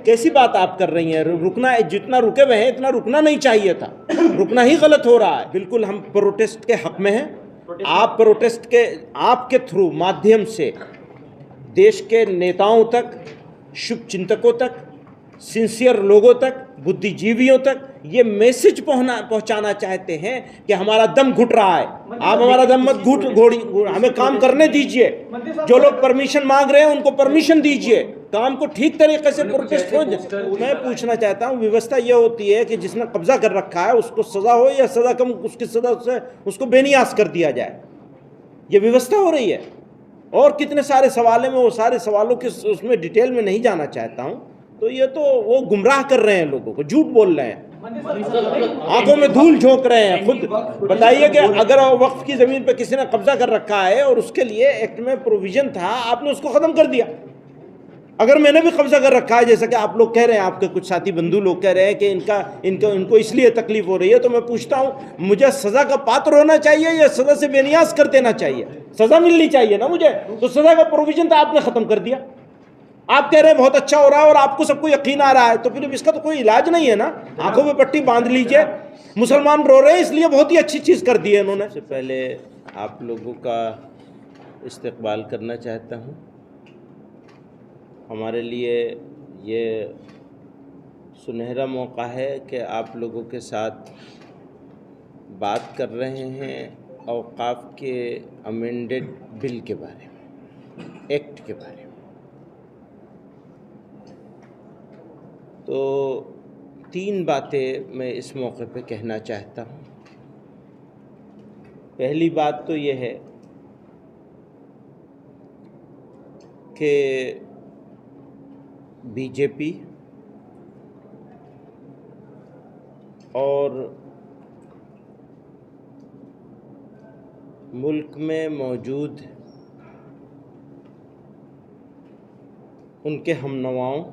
कैसी बात आप कर रही हैं? रुकना, जितना रुके हुए हैं इतना रुकना नहीं चाहिए था, रुकना ही गलत हो रहा है। बिल्कुल हम प्रोटेस्ट के हक में हैं। आप प्रोटेस्ट के, आपके थ्रू माध्यम से देश के नेताओं तक, शुभ चिंतकों तक, सिंसियर लोगों तक, बुद्धिजीवियों तक ये मैसेज पहुंचाना चाहते हैं कि हमारा दम घुट रहा है। आप हमारा दम मत घोड़ी, हमें काम करने दीजिए। जो लोग परमिशन मांग रहे हैं उनको परमिशन दीजिए, काम को ठीक तरीके से प्रोटेस्ट हो जाए। मैं पूछना चाहता हूँ, व्यवस्था ये होती है कि जिसने कब्जा कर रखा है उसको सजा हो या सजा कम, उसकी सजा से उसको बेनियाज कर दिया जाए, ये व्यवस्था हो रही है। और कितने सारे सवाल हैं, मैं वो सारे सवालों के उसमें डिटेल में नहीं जाना चाहता हूँ। तो ये तो वो गुमराह कर रहे हैं, लोगों को झूठ बोल रहे हैं, आंखों में धूल झोंक रहे हैं। खुद बताइए कि अगर वक्फ की जमीन पर किसी ने कब्जा कर रखा है और उसके लिए एक्ट में प्रोविजन था, आपने उसको खत्म कर दिया। अगर मैंने भी कब्जा कर रखा है, जैसा कि आप लोग कह रहे हैं, आपके कुछ साथी बंधु लोग कह रहे हैं कि इनको इसलिए तकलीफ हो रही है, तो मैं पूछता हूँ, मुझे सजा का पात्र होना चाहिए या सजा से बेनियाज कर देना चाहिए? सजा मिलनी चाहिए ना मुझे, तो सजा का प्रोविजन तो आपने खत्म कर दिया। आप कह रहे हैं बहुत अच्छा हो रहा है और आपको सबको यकीन आ रहा है, तो फिर इसका तो कोई इलाज नहीं है ना। आंखों में पट्टी बांध लीजिए। मुसलमान रो रहे हैं इसलिए बहुत ही अच्छी चीज़ कर दी है इन्होंने। सबसे पहले आप लोगों का इस्तकबाल करना चाहता हूँ। हमारे लिए ये सुनहरा मौका है कि आप लोगों के साथ बात कर रहे हैं औक़ाफ़ के अमेंडेड बिल के बारे में, एक्ट के बारे में। तो 3 बातें मैं इस मौके पे कहना चाहता हूँ। पहली बात तो ये है कि बीजेपी और मुल्क में मौजूद उनके हमनवाओं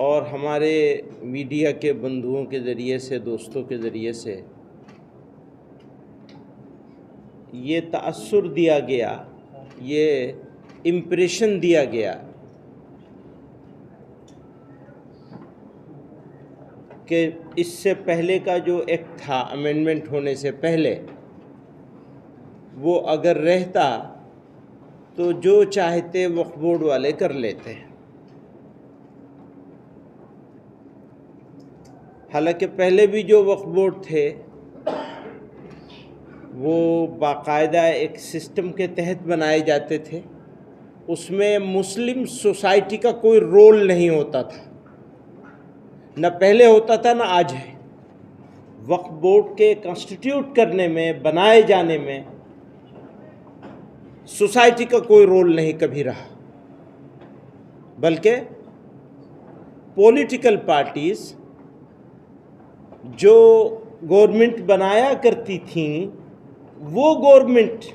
और हमारे मीडिया के बंधुओं के ज़रिए से, दोस्तों के ज़रिए से ये तासुर दिया गया, ये इम्प्रेशन दिया गया कि इससे पहले का जो एक्ट था, अमेंडमेंट होने से पहले, वो अगर रहता तो जो चाहते वक्फ बोर्ड वाले कर लेते। हालांकि पहले भी जो वक्फ बोर्ड थे वो बाकायदा एक सिस्टम के तहत बनाए जाते थे, उसमें मुस्लिम सोसाइटी का कोई रोल नहीं होता था, न पहले होता था न आज है। वक्फ बोर्ड के कॉन्स्टिट्यूट करने में, बनाए जाने में सोसाइटी का कोई रोल नहीं कभी रहा, बल्कि पॉलिटिकल पार्टीज़ जो गवर्नमेंट बनाया करती थीं वो गवर्नमेंट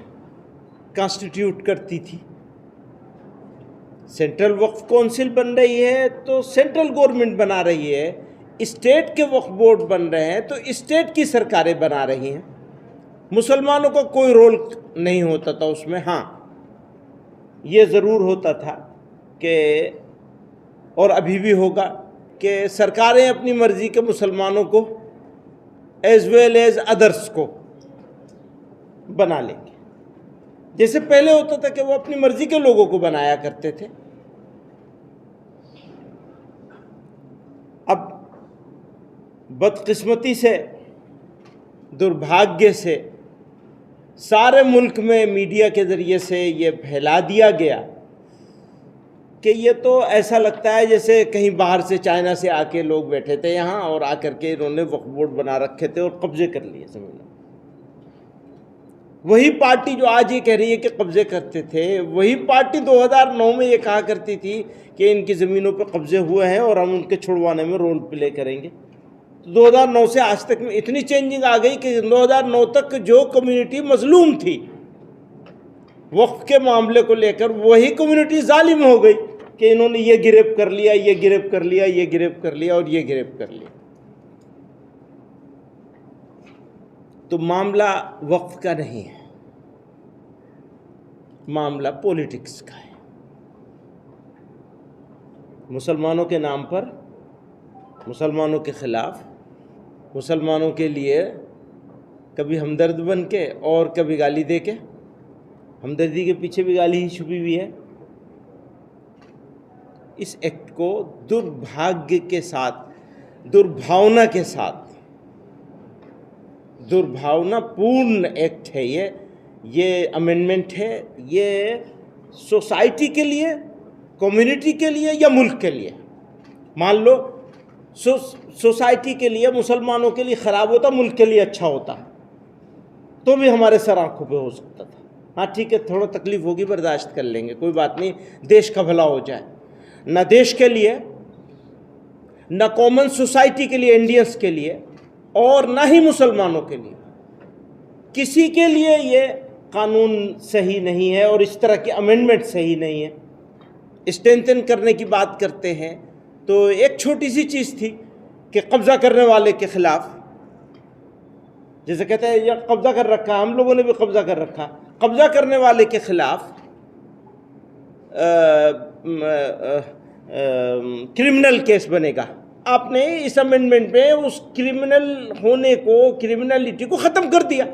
कॉन्स्टिट्यूट करती थी। सेंट्रल वक्फ काउंसिल बन रही है तो सेंट्रल गवर्नमेंट बना रही है, स्टेट के वक्फ बोर्ड बन रहे हैं तो स्टेट की सरकारें बना रही हैं। मुसलमानों का कोई रोल नहीं होता था उसमें। हाँ, ये ज़रूर होता था कि, और अभी भी होगा, कि सरकारें अपनी मर्ज़ी के मुसलमानों को एज़ वेल एज़ अदर्स को बना लेंगे। जैसे पहले होता था कि वो अपनी मर्ज़ी के लोगों को बनाया करते थे। अब बदकिस्मती से, दुर्भाग्य से सारे मुल्क में मीडिया के ज़रिए से ये फैला दिया गया कि ये तो ऐसा लगता है जैसे कहीं बाहर से, चाइना से आके लोग बैठे थे यहाँ और आकर के इन्होंने वक्फ बोर्ड बना रखे थे और कब्जे कर लिए ज़मीन। वही पार्टी जो आज ये कह रही है कि कब्जे करते थे, वही पार्टी 2009 में ये कहा करती थी कि इनकी ज़मीनों पर कब्जे हुए हैं और हम उनके छुड़वाने में रोल प्ले करेंगे। तो 2009 से आज तक में इतनी चेंजिंग आ गई कि 2009 तक जो कम्युनिटी मजलूम थी वक्फ के मामले को लेकर, वही कम्युनिटी जालिम हो गई कि इन्होंने ये गिरफ्त कर लिया, ये गिरफ्त कर लिया, ये गिरफ्त कर लिया और ये गिरफ्त कर लिया। तो मामला वक्फ का नहीं है, मामला पॉलिटिक्स का है। मुसलमानों के नाम पर, मुसलमानों के ख़िलाफ़, मुसलमानों के लिए कभी हमदर्द बन के और कभी गाली दे के, हमदर्दी के पीछे भी गाली ही छुपी हुई है। इस एक्ट को दुर्भाग्य के साथ, दुर्भावना के साथ, दुर्भावनापूर्ण एक्ट है ये अमेंडमेंट है। ये सोसाइटी के लिए, कम्युनिटी के लिए या मुल्क के लिए, मान लो सोसाइटी के लिए, मुसलमानों के लिए ख़राब होता, मुल्क के लिए अच्छा होता तो भी हमारे सर आंखों पे हो सकता था। हाँ ठीक है, थोड़ा तकलीफ़ होगी, बर्दाश्त कर लेंगे, कोई बात नहीं, देश का भला हो जाए। ना देश के लिए, ना कॉमन सोसाइटी के लिए, इंडियंस के लिए, और ना ही मुसलमानों के लिए, किसी के लिए ये कानून सही नहीं है और इस तरह के अमेंडमेंट सही नहीं है। स्ट्रेंथन करने की बात करते हैं तो एक छोटी सी चीज़ थी कि कब्ज़ा करने वाले के ख़िलाफ़, जैसे कहते हैं ये कब्ज़ा कर रखा, हम लोगों ने भी कब्ज़ा कर रखा, कब्ज़ा करने वाले के ख़िलाफ़ क्रिमिनल केस बनेगा। आपने इस अमेंडमेंट में उस क्रिमिनल होने को, क्रिमिनलिटी को ख़त्म कर दिया।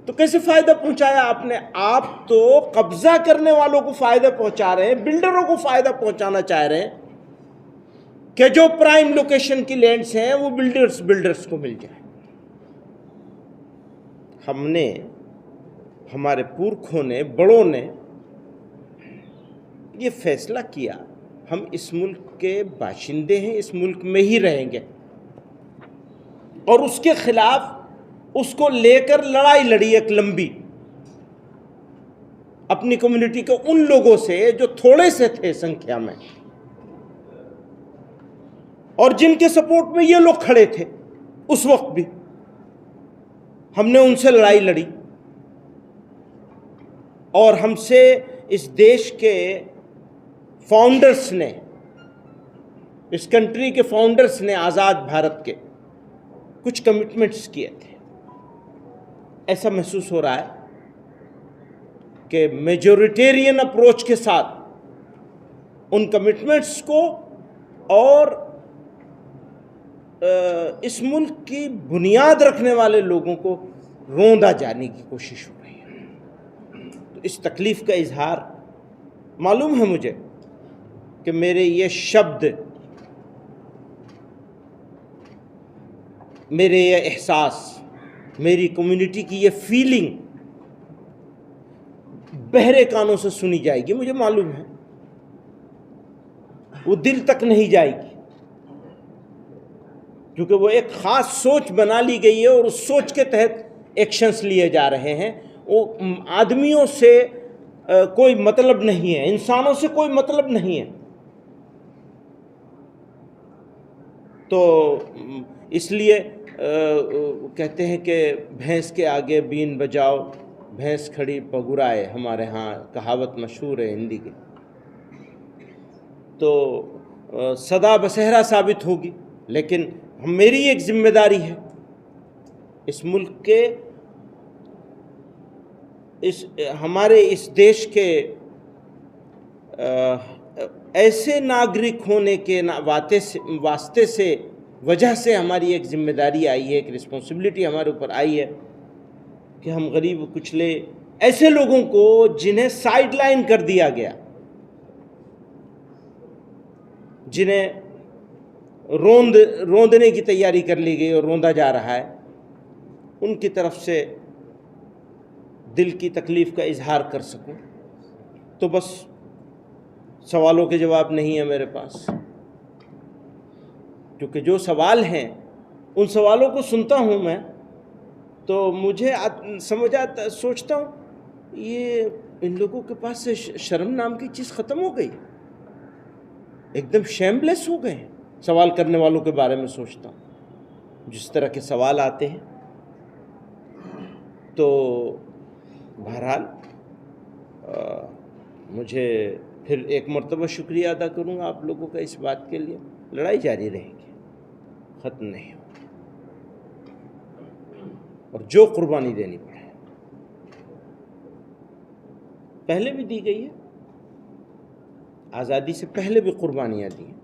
तो कैसे फ़ायदा पहुंचाया आपने? आप तो कब्ज़ा करने वालों को फ़ायदा पहुंचा रहे हैं, बिल्डरों को फ़ायदा पहुंचाना चाह रहे हैं कि जो प्राइम लोकेशन की लैंड्स हैं वो बिल्डर्स को मिल जाए। हमने, हमारे पुरखों ने, बड़ों ने ये फैसला किया, हम इस मुल्क के बाशिंदे हैं, इस मुल्क में ही रहेंगे, और उसके खिलाफ, उसको लेकर लड़ाई लड़ी एक लंबी, अपनी कम्युनिटी के उन लोगों से जो थोड़े से थे संख्या में और जिनके सपोर्ट में ये लोग खड़े थे उस वक्त भी, हमने उनसे लड़ाई लड़ी। और हमसे इस देश के फाउंडर्स ने, इस कंट्री के फाउंडर्स ने, आज़ाद भारत के कुछ कमिटमेंट्स किए थे। ऐसा महसूस हो रहा है कि मेजॉरिटेरियन अप्रोच के साथ उन कमिटमेंट्स को और इस मुल्क की बुनियाद रखने वाले लोगों को रोंदा जाने की कोशिश हो रही है। तो इस तकलीफ़ का इजहार, मालूम है मुझे कि मेरे ये शब्द, मेरे ये एहसास, मेरी कम्युनिटी की ये फीलिंग बहरे कानों से सुनी जाएगी, मुझे मालूम है, वो दिल तक नहीं जाएगी, क्योंकि वो एक ख़ास सोच बना ली गई है और उस सोच के तहत एक्शंस लिए जा रहे हैं। वो आदमियों से कोई मतलब नहीं है, इंसानों से कोई मतलब नहीं है। तो इसलिए कहते हैं कि भैंस के आगे बीन बजाओ, भैंस खड़ी पगुराए, हमारे यहाँ कहावत मशहूर है हिंदी की। तो सदा बसहरा साबित होगी, लेकिन मेरी एक जिम्मेदारी है इस मुल्क के, हमारे इस देश के ऐसे नागरिक होने के वास्ते से वजह से हमारी एक जिम्मेदारी आई है, एक रिस्पॉन्सिबिलिटी हमारे ऊपर आई है कि हम गरीब कुचले ऐसे लोगों को जिन्हें साइडलाइन कर दिया गया, जिन्हें रोंदने की तैयारी कर ली गई और रोंदा जा रहा है, उनकी तरफ से दिल की तकलीफ़ का इजहार कर सकूं। तो बस सवालों के जवाब नहीं है मेरे पास, क्योंकि जो सवाल हैं उन सवालों को सुनता हूं मैं तो मुझे समझ आता, सोचता हूँ ये इन लोगों के पास से शर्म नाम की चीज़ ख़त्म हो गई, एकदम शेमलेस हो गए सवाल करने वालों के बारे में सोचता हूँ। जिस तरह के सवाल आते हैं, तो बहरहाल मुझे फिर एक मर्तबा शुक्रिया अदा करूँगा आप लोगों का इस बात के लिए। लड़ाई जारी रहेगी, ख़त्म नहीं हो, और जो कुर्बानी देनी पड़े, पहले भी दी गई है, आज़ादी से पहले भी कुर्बानियाँ दी।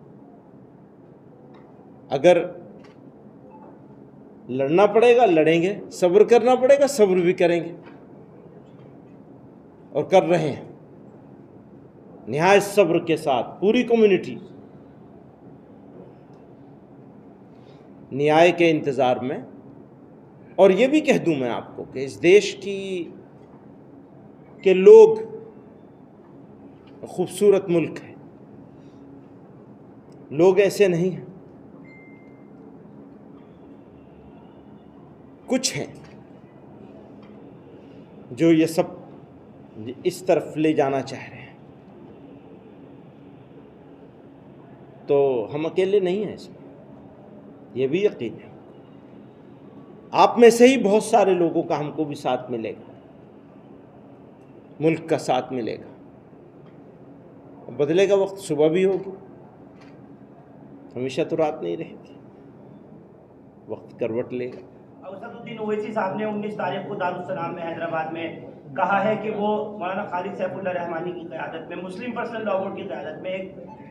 अगर लड़ना पड़ेगा लड़ेंगे, सब्र करना पड़ेगा सब्र भी करेंगे, और कर रहे हैं निहायत सब्र के साथ। पूरी कम्युनिटी न्याय के इंतज़ार में। और ये भी कह दूं मैं आपको कि इस देश के लोग खूबसूरत मुल्क है, लोग ऐसे नहीं हैं। कुछ हैं जो ये सब इस तरफ ले जाना चाह रहे हैं, तो हम अकेले नहीं हैं इसमें, ये भी यकीन है। आप में से ही बहुत सारे लोगों का हमको भी साथ मिलेगा, मुल्क का साथ मिलेगा। बदलेगा वक्त, सुबह भी होगी, हमेशा तो रात नहीं रहेगी, वक्त करवट लेगा। असदुद्दीन ओवैसी साहब ने 19 तारीख को दारुस्सलाम में हैदराबाद में कहा है कि वो मौलाना खालिद सैफुल्लाह रहमानी की क़यादत में, मुस्लिम पर्सनल लॉ बोर्ड की क़यादत में एक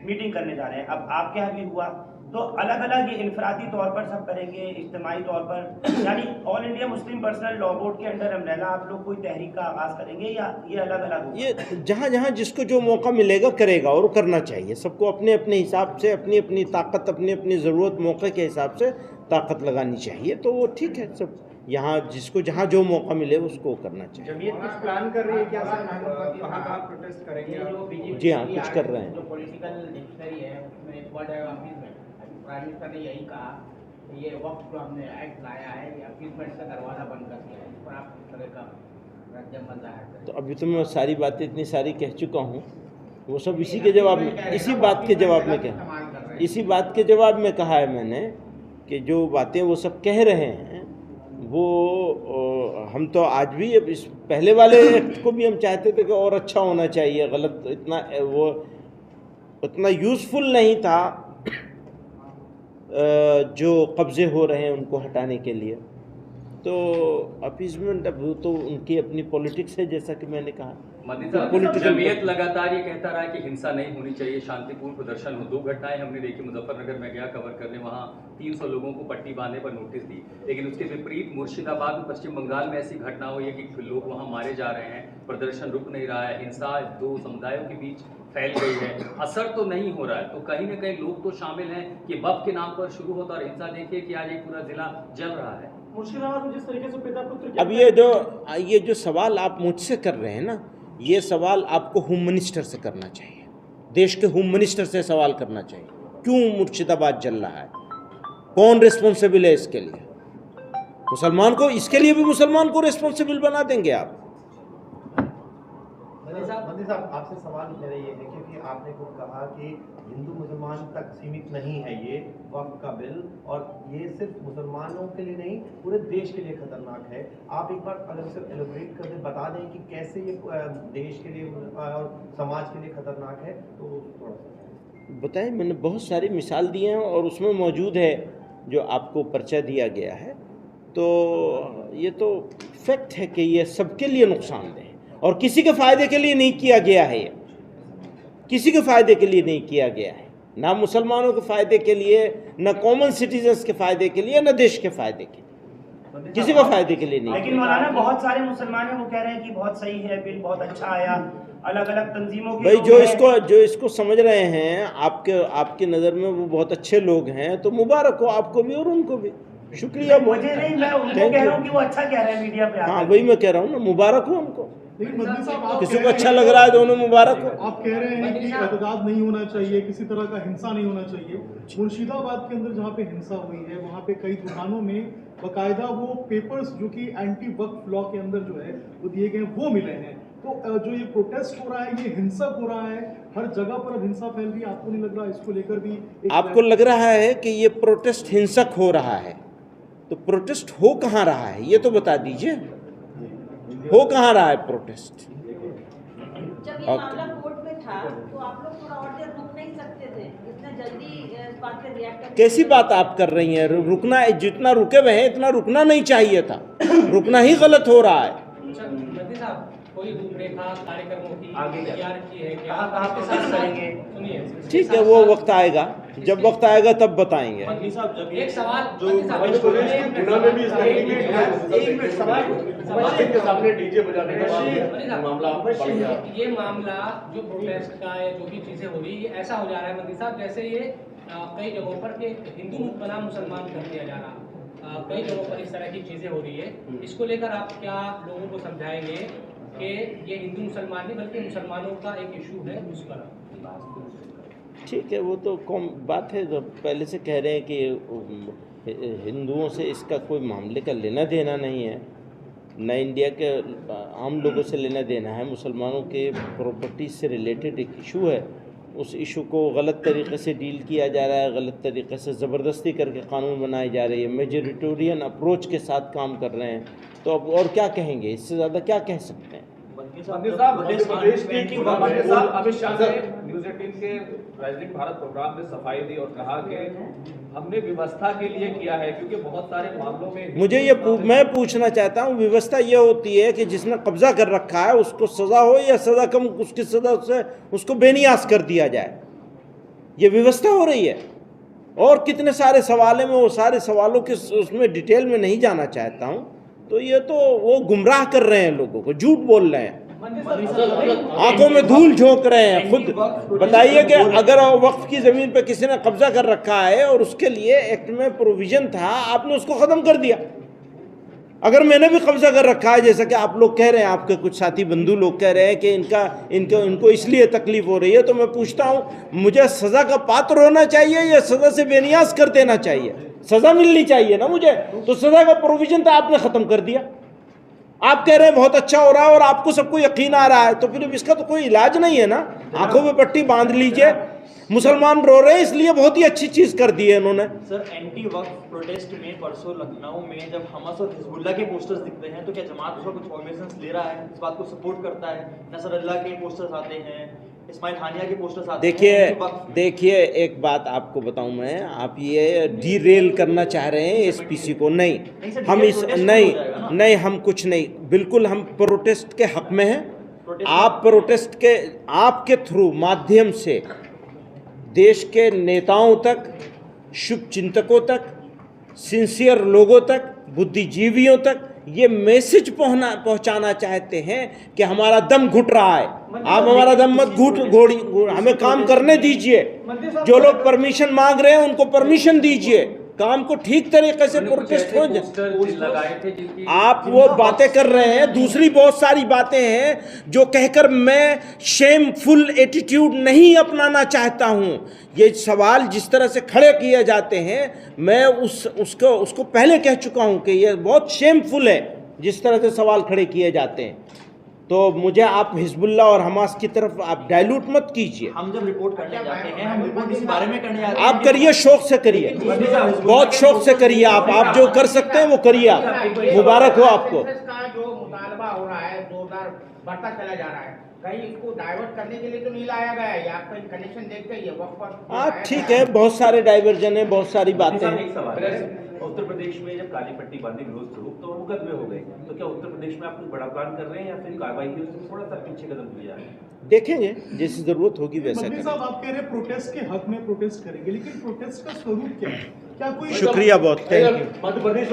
मीटिंग करने जा रहे हैं। अब आपके यहाँ भी हुआ, तो अलग अलग ये इनफरादी तौर पर सब करेंगे, इज्तिमाई तौर पर, यानी all India Muslim personal law board के अंडर अम्ब्रेला आप लोग कोई तहरीक का आगाज़ करेंगे या ये अलग अलग होगा? ये जहाँ जहाँ जिसको जो मौका मिलेगा करेगा, और करना चाहिए। सबको अपने अपने हिसाब से, अपनी अपनी ताकत, अपनी अपनी ज़रूरत, मौके के हिसाब से ताकत लगानी चाहिए। तो वो ठीक है, सब यहाँ जिसको जहाँ जो मौका मिले उसको करना चाहिए। जमीयत कुछ प्लान कर रही है क्या सर? कहाँ प्रोटेस्ट करेंगे? जी हाँ, कुछ कर रहे हैं। जो पॉलिटिकल डिक्शनरी है उसमें एक वर्ड है अपीसमेंट। प्राइम मिनिस्टर ने यही कहा कि ये वक्त जो हमने एक्ट लाया है ये अपीसमेंट का दरवाज़ा बंद कर दिया है। इस पर आप किस तरह का रद्द-ए-अमल ज़ाहिर करें? तो अभी तो मैं सारी बातें इतनी सारी कह चुका हूँ, वो सब इसी के जवाब में, इसी बात के जवाब में कहा, इसी बात के जवाब में कहा है मैंने कि जो बातें वो सब कह रहे हैं वो हम तो आज भी इस पहले वाले एक्ट को भी हम चाहते थे कि और अच्छा होना चाहिए। गलत इतना वो उतना यूज़फुल नहीं था जो कब्ज़े हो रहे हैं उनको हटाने के लिए। तो अपीसमेंट अब तो उनकी अपनी पॉलिटिक्स है, जैसा कि मैंने कहा। जमीयत लगातार ये कहता रहा है कि हिंसा नहीं होनी चाहिए, शांतिपूर्ण प्रदर्शन हो। 2 घटनाएं हमने देखी, मुजफ्फरनगर में गया कवर करने, वहाँ 300 लोगों को पट्टी बांधने पर नोटिस दी। लेकिन उसके विपरीत मुर्शिदाबाद में, पश्चिम बंगाल में ऐसी घटना हुई है कि लोग वहाँ मारे जा रहे हैं, प्रदर्शन रुक नहीं रहा है, हिंसा 2 समुदायों के बीच फैल गई है, असर तो नहीं हो रहा है। तो कहीं ना कहीं लोग तो शामिल हैं कि वक़्त के नाम पर शुरू होता और हिंसा। देखिए कि आज एक पूरा जिला जल रहा है। मुर्शिदाबाद में जिस तरीके से पिता पुत्र, अब ये जो सवाल आप मुझसे कर रहे हैं ना, ये सवाल आपको होम मिनिस्टर से करना चाहिए, देश के होम मिनिस्टर से सवाल करना चाहिए। क्यों मुर्शिदाबाद जल रहा है, कौन रिस्पॉन्सिबल है इसके लिए? मुसलमान को, इसके लिए भी मुसलमान को रिस्पॉन्सिबल बना देंगे आप? मंत्री साहब आपसे सवाल मेरा ये है, क्योंकि आपने खुद कहा कि हिंदू मुसलमान तक सीमित नहीं है ये वक्फ का बिल, और ये सिर्फ मुसलमानों के लिए नहीं पूरे देश के लिए खतरनाक है। आप एक बार अगर सिर्फ एलोबरेट कर दें, बता दें कि कैसे ये देश के लिए और समाज के लिए खतरनाक है, तो थोड़ा सा बताएं। मैंने बहुत सारी मिसाल दी हैं और उसमें मौजूद है जो आपको पर्चा दिया गया है। तो ये तो फैक्ट है कि ये सबके लिए नुकसानदेह है और किसी के फ़ायदे के लिए नहीं किया गया है। ये किसी के फ़ायदे के लिए नहीं किया गया है, ना मुसलमानों के फ़ायदे के लिए, ना कॉमन सिटीजन्स के फ़ायदे के लिए, ना देश के फ़ायदे के लिए, किसी के फ़ायदे के लिए नहीं। लेकिन मौलाना बहुत सारे मुसलमान हैं वो कह रहे हैं कि बहुत सही है बिल, बहुत अच्छा आया, अलग अलग तंजीमों के भाई लोग जो इसको समझ रहे हैं आपके नज़र में वो बहुत अच्छे लोग हैं, तो मुबारक हो आपको भी और उनको भी। शुक्रिया। मुझे नहीं, मैं उनको कह रहा हूँ कि वो अच्छा कह रहे हैं मीडिया पे। हाँ, वही मैं कह रहा हूँ ना, मुबारक हो उनको। लेकिन मंत्री साहब, आप किसी को अच्छा लग रहा है तो उन्हें मुबारक हो। आप कह रहे हैं कि एतदाद नहीं होना चाहिए, किसी तरह का हिंसा नहीं होना चाहिए। मुर्शिदाबाद के अंदर जहाँ पे हिंसा हुई है वहाँ पे कई दुकानों में बाकायदा वो पेपर्स जो कि एंटी वक्फ लॉ के अंदर जो है वो दिए गए वो मिले हैं। तो जो ये प्रोटेस्ट हो रहा है ये हिंसक हो रहा है, हर जगह पर अब हिंसा फैल रही है। आपको नहीं लग रहा इसको लेकर भी आपको लग रहा है कि ये प्रोटेस्ट हिंसक हो रहा है? तो प्रोटेस्ट हो कहाँ रहा है ये तो बता दीजिए, हो कहाँ रहा है प्रोटेस्ट? जब ये मामला कोर्ट में था तो आप लोग थोड़ा और देर रुक नहीं सकते थे, इतने जल्दी इस बात पे रिएक्ट? कैसी बात आप कर रही हैं? रुकना, जितना रुके हुए हैं इतना रुकना नहीं चाहिए था, रुकना ही गलत हो रहा है। मंत्री साहब कोई रूपरेखा कार्यक्रमों की आगे तैयार की है क्या? कहाँ पे साथ करेंगे? सुनिए, ठीक है, वो वक्त आएगा, जब वक्त आएगा तब बताएंगे। एक सवाल ये मामला जो प्रोटेस्ट का या जो भी चीजें हो रही है, ऐसा हो जा रहा है मंत्री साहब जैसे ये कई जगहों पर के हिंदू बनाम मुसलमान कर दिया जा रहा, कई जगहों पर इस तरह की चीजें हो रही है। इसको लेकर आप क्या लोगों को समझाएंगे कि ये हिंदू मुसलमान नहीं बल्कि मुसलमानों का एक इशू है उस पर? ठीक है, वो तो कौन बात है, जो पहले से कह रहे हैं कि हिंदुओं से इसका कोई मामले का लेना देना नहीं है, न इंडिया के आम लोगों से लेना देना है। मुसलमानों के प्रॉपर्टी से रिलेटेड एक इशू है, उस इशू को गलत तरीके से डील किया जा रहा है, गलत तरीके से ज़बरदस्ती करके कानून बनाए जा रही है, मेजोरिटेरियन अप्रोच के साथ काम कर रहे हैं। तो अब और क्या कहेंगे, इससे ज़्यादा क्या कह सकते हैं? अमित शाह ने न्यूज़ 18 के राजनीतिक भारत प्रोग्राम में सफाई दी और कहा कि हमने व्यवस्था के लिए किया है, क्योंकि बहुत सारे मामलों में मैं पूछना चाहता हूँ, व्यवस्था ये होती है कि जिसने कब्जा कर रखा है उसको सज़ा हो या सज़ा कम, उसकी सज़ा से उसको बेनियाज कर दिया जाए, ये व्यवस्था हो रही है। और कितने सारे सवाल हैं, मैं वो सारे सवालों के उसमें डिटेल में नहीं जाना चाहता हूँ। तो ये तो वो गुमराह कर रहे हैं लोगों को, झूठ बोल रहे हैं, आंखों में धूल झोंक रहे हैं। खुद बताइए कि अगर वक्फ की ज़मीन पे किसी ने कब्जा कर रखा है और उसके लिए एक्ट में प्रोविज़न था, आपने उसको ख़त्म कर दिया। अगर मैंने भी कब्जा कर रखा है, जैसा कि आप लोग कह रहे हैं, आपके कुछ साथी बंधु लोग कह रहे हैं कि इनको इसलिए तकलीफ हो रही है, तो मैं पूछता हूँ, मुझे सज़ा का पात्र होना चाहिए या सज़ा से बेनियाज कर देना चाहिए? सज़ा मिलनी चाहिए ना मुझे, तो सज़ा का प्रोविज़न तो आपने ख़त्म कर दिया। आप कह रहे हैं बहुत अच्छा हो रहा है और आपको सबको यकीन आ रहा है, तो फिर इसका तो कोई इलाज नहीं है ना। आंखों में पट्टी बांध लीजिए। मुसलमान रो रहे हैं इसलिए बहुत ही अच्छी चीज़ कर दी है इन्होंने। सर, एंटी वक्फ प्रोटेस्ट में परसों लखनऊ में जब हमास और हिजबुल्लाह के पोस्टर्स दिखते हैं, तो क्या जमात उसका कुछ फॉर्मेशंस ले रहा है, इस बात को सपोर्ट करता है? नसरुल्लाह के पोस्टर्स आते हैं, इस्माइल हानिया के पोस्टर्स आते हैं। देखिए एक बात आपको बताऊं मैं, आप ये डीरेल करना चाह रहे हैं एसपीसी को। नहीं, हम इस नहीं हम कुछ नहीं, बिल्कुल हम प्रोटेस्ट के हक में हैं। आप प्रोटेस्ट के आपके थ्रू माध्यम से देश के नेताओं तक, शुभ चिंतकों तक, सिंसियर लोगों तक, बुद्धिजीवियों तक ये मैसेज पहुंचाना चाहते हैं कि हमारा दम घुट रहा है। आप हमारा दम मत घोड़ी, हमें काम करने दीजिए। जो लोग परमिशन मांग रहे हैं उनको परमिशन दीजिए, काम को ठीक तरीके से प्रोटेस्ट हो जाए। आप वो बातें कर रहे हैं, दूसरी बहुत सारी बातें हैं जो कहकर मैं शेमफुल एटीट्यूड नहीं अपनाना चाहता हूं। ये सवाल जिस तरह से खड़े किए जाते हैं, मैं उसको पहले कह चुका हूं कि ये बहुत शेमफुल है जिस तरह से सवाल खड़े किए जाते हैं। तो मुझे आप हिजबुल्लाह और हमास की तरफ आप डाइल्यूट मत कीजिए। हम जब रिपोर्ट करने जाते हैं, हम रिपोर्ट इस बारे में करने जाते हैं। आप करिए, शौक से करिए, बहुत शौक से करिए। आप जो कर सकते हैं वो करिए। आप मुबारक हो आपको। का जो मुतालबा हो रहा है जोरदार बढ़ता चला जा रहा है, कहीं इसको डाइवर्ट करने के लिए तो नहीं लाया गया है, या आप कहीं कनेक्शन देखते ही है वक्त पर? ठीक है, बहुत सारे डाइवर्जन है, बहुत सारी बातें हैं। उत्तर प्रदेश में जब काली पट्टी बांधी विरोध स्वरूप, तो मुकदमे हो गए, तो क्या उत्तर प्रदेश में आप कुछ बड़ा प्लान कर रहे हैं या फिर कार्रवाई की उसमें थोड़ा सा पीछे कदम लिए जा रहे हैं? देखेंगे, जैसी जरूरत होगी वैसा मंत्री साहब, आप कह रहे हैं प्रोटेस्ट के हक में प्रोटेस्ट करेंगे, लेकिन प्रोटेस्ट का स्वरूप क्या है? क्या कोई शुक्रिया बहुत, थैंक यू। मध्य प्रदेश